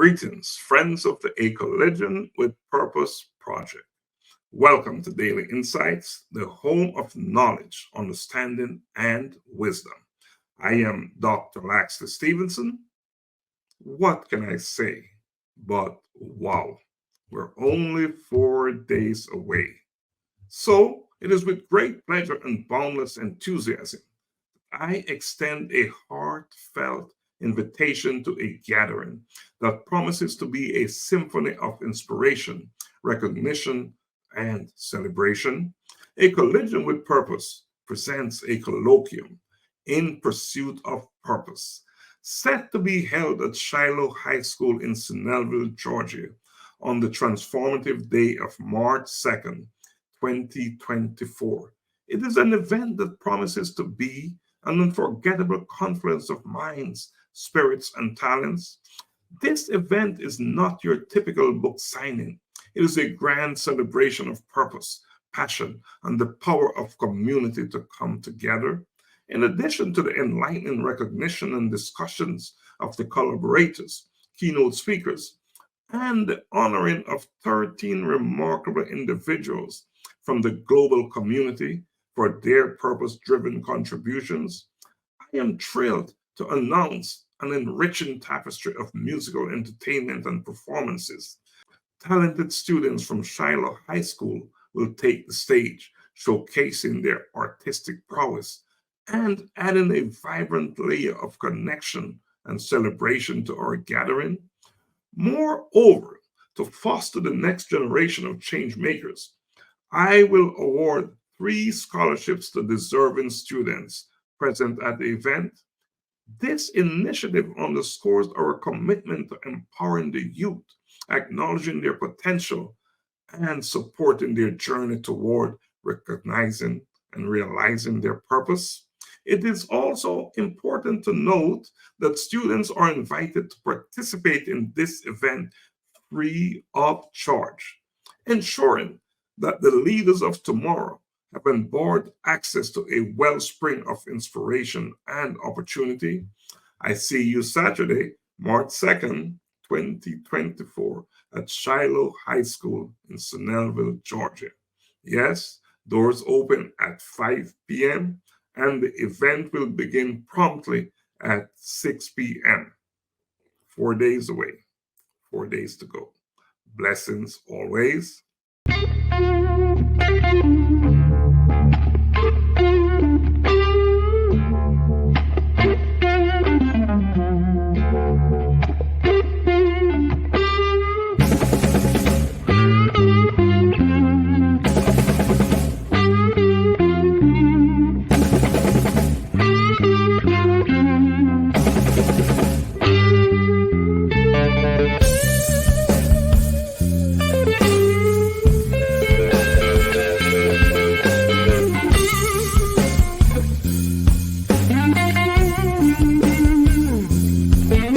Greetings, friends of the A Collision with Purpose Project. Welcome to Daily Insights, the home of knowledge, understanding, and wisdom. I am Dr. Laxter Stevenson. What can I say? But wow, we're only 4 days away. So it is with great pleasure and boundless enthusiasm I extend a heartfelt invitation to a gathering that promises to be a symphony of inspiration, recognition, and celebration. A Collision with Purpose presents a colloquium in pursuit of purpose, set to be held at Shiloh High School in Snellville, Georgia, on the transformative day of March 2nd, 2024. It is an event that promises to be an unforgettable confluence of minds, spirits, and talents. This event is not your typical book signing. It is a grand celebration of purpose, passion, and the power of community to come together. In addition to the enlightening recognition and discussions of the collaborators, keynote speakers, and the honoring of 13 remarkable individuals from the global community for their purpose-driven contributions, I am thrilled to announce an enriching tapestry of musical entertainment and performances. Talented students from Shiloh High School will take the stage, showcasing their artistic prowess and adding a vibrant layer of connection and celebration to our gathering. Moreover, to foster the next generation of change makers, I will award 3 scholarships to deserving students present at the event. This initiative underscores our commitment to empowering the youth, acknowledging their potential, and supporting their journey toward recognizing and realizing their purpose. It is also important to note that students are invited to participate in this event free of charge, ensuring that the leaders of tomorrow have on board access to a wellspring of inspiration and opportunity. I see you Saturday, March 2nd, 2024 at Shiloh High School in Snellville, Georgia. Yes, doors open at 5 p.m. and the event will begin promptly at 6 p.m. 4 days away, 4 days to go. Blessings always.